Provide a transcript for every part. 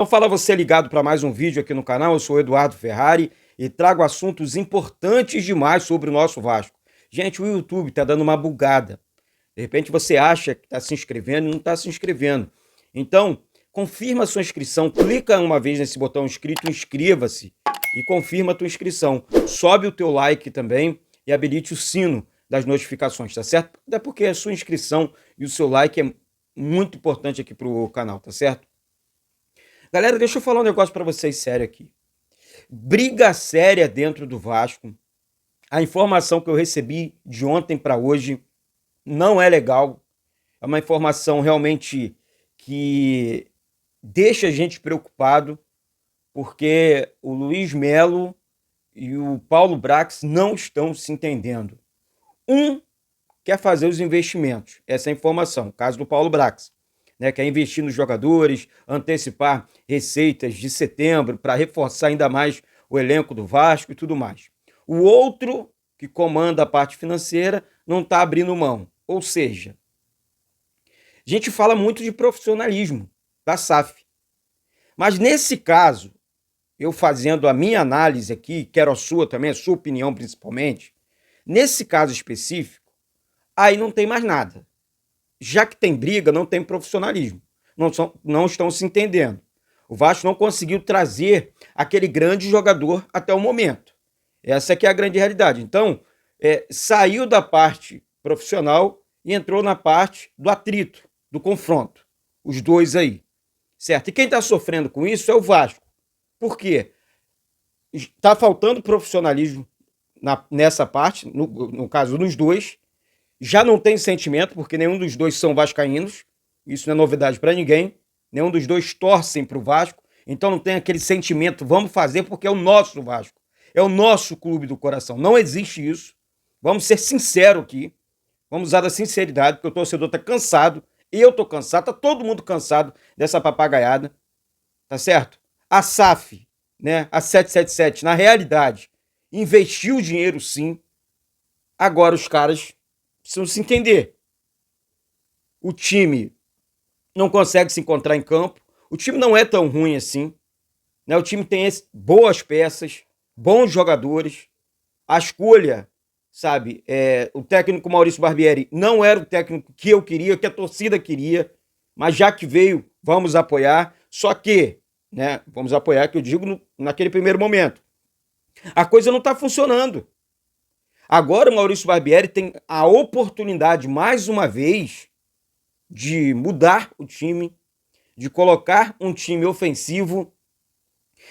Então fala você ligado para mais um vídeo aqui no canal, eu sou o Eduardo Ferrari e trago assuntos importantes demais sobre o nosso Vasco. Gente, o YouTube tá dando uma bugada. De repente você acha que está se inscrevendo e não está se inscrevendo. Então, confirma a sua inscrição, clica uma vez nesse botão inscrito, inscreva-se e confirma a tua inscrição. Sobe o teu like também e habilite o sino das notificações, tá certo? Até porque a sua inscrição e o seu like é muito importante aqui pro canal, tá certo? Galera, deixa eu falar um negócio pra vocês sério aqui. Briga séria dentro do Vasco. A informação que eu recebi de ontem pra hoje não é legal. É uma informação realmente que deixa a gente preocupado, porque o Luiz Melo e o Paulo Brax não estão se entendendo. Um quer fazer os investimentos, essa é a informação, caso do Paulo Brax. Né, quer investir nos jogadores, antecipar receitas de setembro para reforçar ainda mais o elenco do Vasco e tudo mais. O outro, que comanda a parte financeira, não está abrindo mão. Ou seja, a gente fala muito de profissionalismo da SAF. Mas nesse caso, eu fazendo a minha análise aqui, quero a sua também, a sua opinião principalmente, nesse caso específico, aí não tem mais nada. Já que tem briga, não tem profissionalismo. Não estão se entendendo. O Vasco não conseguiu trazer aquele grande jogador até o momento. Essa que é a grande realidade. Então, saiu da parte profissional e entrou na parte do atrito, do confronto. Os dois aí. Certo? E quem está sofrendo com isso é o Vasco. Por quê? Está faltando profissionalismo nessa parte, no caso nos dois. Já não tem sentimento, porque nenhum dos dois são vascaínos. Isso não é novidade para ninguém. Nenhum dos dois torcem para o Vasco. Então não tem aquele sentimento, vamos fazer porque é o nosso Vasco. É o nosso clube do coração. Não existe isso. Vamos ser sinceros aqui. Vamos usar da sinceridade, porque o torcedor está cansado. Eu estou cansado, está todo mundo cansado dessa papagaiada. Tá certo? A SAF, né, a 777, na realidade, investiu dinheiro sim. Agora os caras precisam se entender. O time não consegue se encontrar em campo. O time não é tão ruim assim. Né? O time tem boas peças, bons jogadores. A escolha, sabe, o técnico Maurício Barbieri não era o técnico que eu queria, que a torcida queria, mas já que veio, vamos apoiar. Só que, né, vamos apoiar, que eu digo naquele primeiro momento. A coisa não está funcionando. Agora o Maurício Barbieri tem a oportunidade, mais uma vez, de mudar o time, de colocar um time ofensivo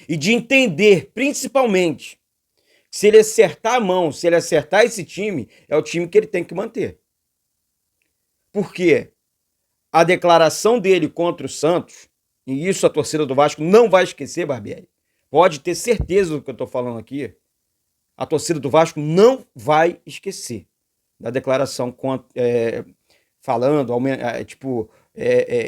e de entender, principalmente, que se ele acertar a mão, se ele acertar esse time, é o time que ele tem que manter. Porque a declaração dele contra o Santos, e isso a torcida do Vasco não vai esquecer, Barbieri, pode ter certeza do que eu estou falando aqui, a torcida do Vasco não vai esquecer da declaração falando,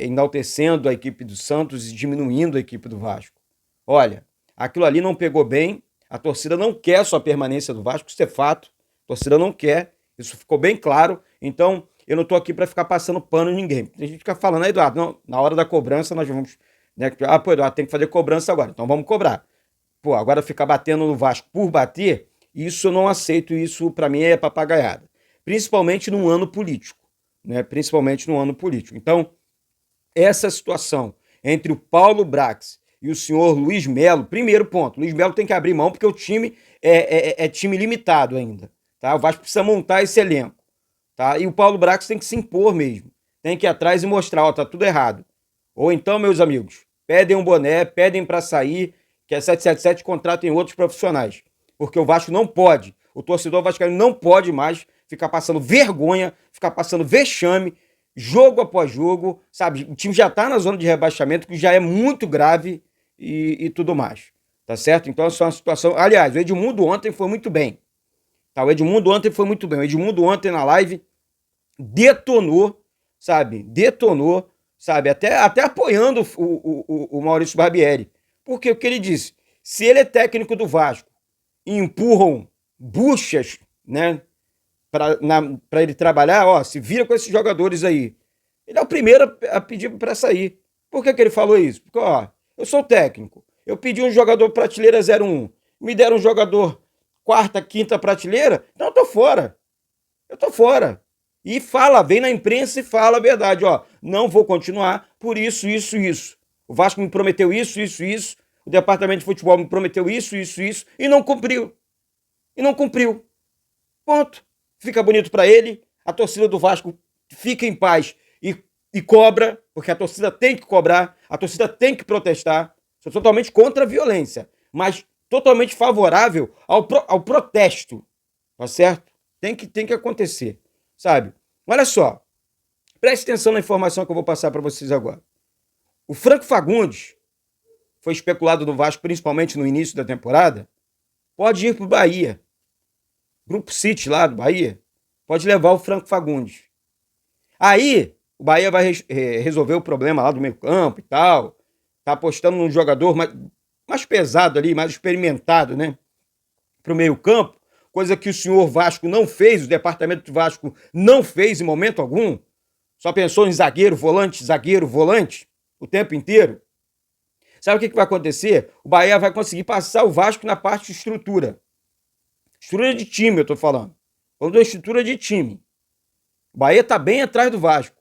enaltecendo a equipe do Santos e diminuindo a equipe do Vasco. Olha, aquilo ali não pegou bem, a torcida não quer sua permanência do Vasco, isso é fato, a torcida não quer, isso ficou bem claro, então eu não estou aqui para ficar passando pano em ninguém. A gente fica falando, Eduardo, não, na hora da cobrança nós vamos, né, pô, Eduardo, tem que fazer cobrança agora, então vamos cobrar. Pô, agora ficar batendo no Vasco por bater, isso eu não aceito, isso para mim é papagaiada. Principalmente num ano político, né? Principalmente num ano político. Então, essa situação entre o Paulo Brax e o senhor Luiz Melo, primeiro ponto, Luiz Melo tem que abrir mão porque o time é time limitado ainda, tá? O Vasco precisa montar esse elenco, tá? E o Paulo Brax tem que se impor mesmo, tem que ir atrás e mostrar, ó, tá tudo errado. Ou então, meus amigos, pedem um boné, pedem para sair, que a 777 contratem outros profissionais. Porque o Vasco não pode, o torcedor vascaíno não pode mais ficar passando vergonha, ficar passando vexame, jogo após jogo, sabe? O time já tá na zona de rebaixamento, que já é muito grave e tudo mais, tá certo? Então essa é uma situação... Aliás, o Edmundo ontem foi muito bem, tá? O Edmundo ontem foi muito bem, o Edmundo ontem na live detonou, sabe? Detonou, sabe? Até apoiando o Maurício Barbieri. Porque o que ele disse, se ele é técnico do Vasco, empurram buchas, né, para ele trabalhar, ó, se vira com esses jogadores aí. Ele é o primeiro a pedir para sair. Por que ele falou isso? Porque, ó, Eu sou técnico. Eu pedi um jogador prateleira 01. Me deram um jogador quarta, quinta prateleira. Então eu tô fora. Eu tô fora. E fala, vem na imprensa e fala a verdade, ó. Não vou continuar por isso, isso, isso. O Vasco me prometeu isso, isso, isso. O departamento de futebol me prometeu isso, isso, isso. E não cumpriu. E não cumpriu. Ponto. Fica bonito pra ele. A torcida do Vasco fica em paz e cobra, porque a torcida tem que cobrar, a torcida tem que protestar. Sou totalmente contra a violência, mas totalmente favorável ao protesto, tá certo? Tem que acontecer, sabe? Olha só, preste atenção na informação que eu vou passar para vocês agora. O Franco Fagundes foi especulado no Vasco, principalmente no início da temporada, pode ir para o Bahia. Grupo City lá do Bahia, pode levar o Franco Fagundes. Aí, o Bahia vai resolver o problema lá do meio campo e tal. Tá apostando num jogador mais pesado ali, mais experimentado, né? Pro meio campo. Coisa que o senhor Vasco não fez, o departamento do Vasco não fez em momento algum. Só pensou em zagueiro, volante, o tempo inteiro. Sabe o que vai acontecer? O Bahia vai conseguir passar o Vasco na parte de estrutura. Estrutura de time, eu tô falando. Falando da estrutura de time. O Bahia tá bem atrás do Vasco.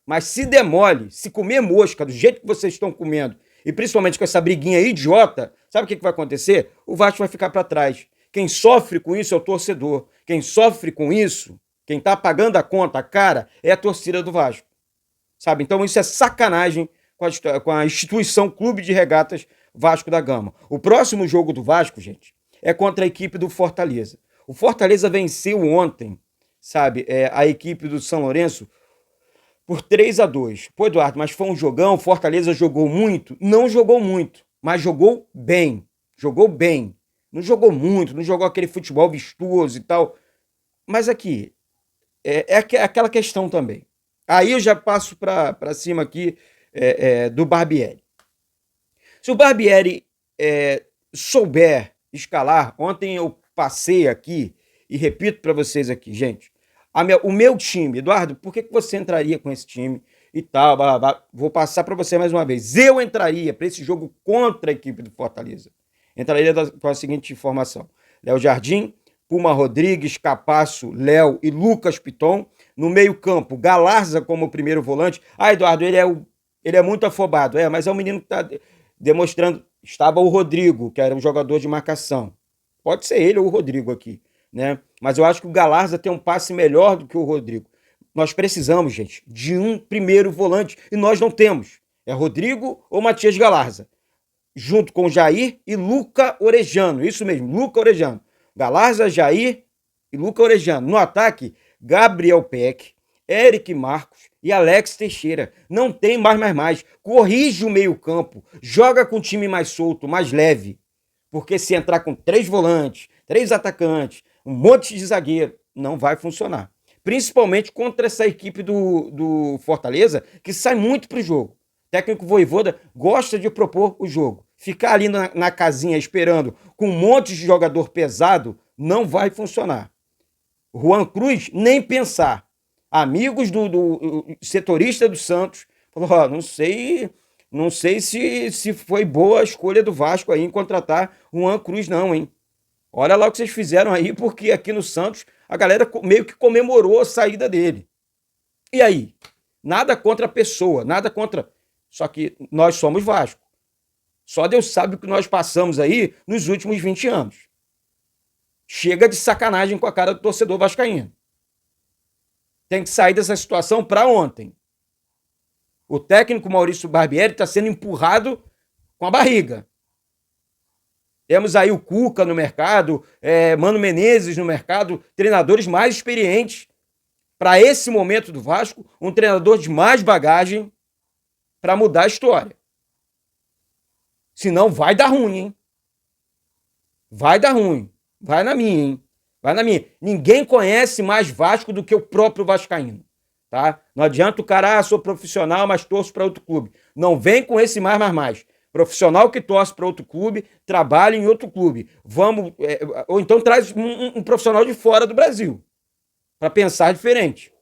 Mas se demole, se comer mosca do jeito que vocês estão comendo, e principalmente com essa briguinha idiota, sabe o que vai acontecer? O Vasco vai ficar para trás. Quem sofre com isso é o torcedor. Quem sofre com isso, quem tá pagando a conta, a cara, é a torcida do Vasco. Sabe? Então isso é sacanagem com a instituição Clube de Regatas Vasco da Gama. O próximo jogo do Vasco, gente, é contra a equipe do Fortaleza. O Fortaleza venceu ontem, sabe, a equipe do São Lourenço por 3-2. Pô, Eduardo, mas foi um jogão, Fortaleza jogou muito? Não jogou muito, mas jogou bem. Jogou bem. Não jogou muito, não jogou aquele futebol vistoso e tal. Mas aqui, é aquela questão também. Aí eu já passo para cima aqui do Barbieri. Se o Barbieri souber escalar, ontem eu passei aqui e repito para vocês aqui, gente, o meu time, Eduardo, por que você entraria com esse time e tal? Blá, blá, blá. Vou passar para você mais uma vez. Eu entraria para esse jogo contra a equipe do Fortaleza. Entraria com a seguinte informação: Léo Jardim, Puma Rodrigues, Capasso, Léo e Lucas Piton. No meio-campo, Galarza como primeiro volante. Ah, Eduardo, ele é muito afobado. Mas é um menino que está demonstrando. Estava o Rodrigo, que era um jogador de marcação. Pode ser ele ou o Rodrigo aqui, né? Mas eu acho que o Galarza tem um passe melhor do que o Rodrigo. Nós precisamos, gente, de um primeiro volante e nós não temos. É Rodrigo ou Matias Galarza, junto com Jair e Luca Orejano. Isso mesmo, Luca Orejano. Galarza, Jair e Luca Orejano. No ataque, Gabriel Peck, Eric Marcos e Alex Teixeira. Não tem mais. Corrige o meio-campo, joga com o time mais solto, mais leve. Porque se entrar com 3 volantes, 3 atacantes, um monte de zagueiro, não vai funcionar. Principalmente contra essa equipe do Fortaleza, que sai muito pro jogo. O técnico Vojvoda gosta de propor o jogo. Ficar ali na casinha esperando com um monte de jogador pesado não vai funcionar. Juan Cruz, nem pensar. Amigos do setorista do Santos, falou, não sei se foi boa a escolha do Vasco aí em contratar Juan Cruz não, hein? Olha lá o que vocês fizeram aí, porque aqui no Santos a galera meio que comemorou a saída dele. E aí? Nada contra a pessoa, nada contra... Só que nós somos Vasco. Só Deus sabe o que nós passamos aí nos últimos 20 anos. Chega de sacanagem com a cara do torcedor vascaíno. Tem que sair dessa situação para ontem. O técnico Maurício Barbieri está sendo empurrado com a barriga. Temos aí o Cuca no mercado, Mano Menezes no mercado, treinadores mais experientes para esse momento do Vasco, um treinador de mais bagagem para mudar a história. Senão vai dar ruim, hein? Vai dar ruim. Vai na minha, hein? Vai na minha. Ninguém conhece mais Vasco do que o próprio vascaíno, tá? Não adianta o cara, sou profissional, mas torço para outro clube. Não vem com esse mais. Profissional que torce para outro clube, trabalha em outro clube. Vamos, ou então traz um profissional de fora do Brasil para pensar diferente.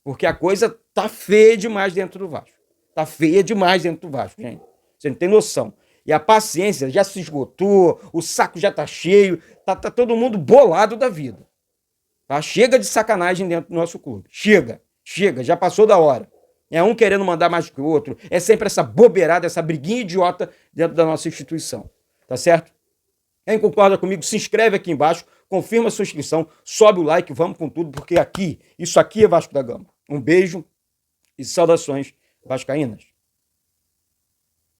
Porque a coisa tá feia demais dentro do Vasco. Tá feia demais dentro do Vasco, gente. Você não tem noção. E a paciência já se esgotou, o saco já tá cheio, tá todo mundo bolado da vida. Tá? Chega de sacanagem dentro do nosso clube. Chega, já passou da hora. É um querendo mandar mais que o outro. É sempre essa bobeirada, essa briguinha idiota dentro da nossa instituição. Tá certo? Quem concorda comigo, se inscreve aqui embaixo, confirma a sua inscrição, sobe o like, vamos com tudo, porque isso aqui é Vasco da Gama. Um beijo e saudações vascaínas.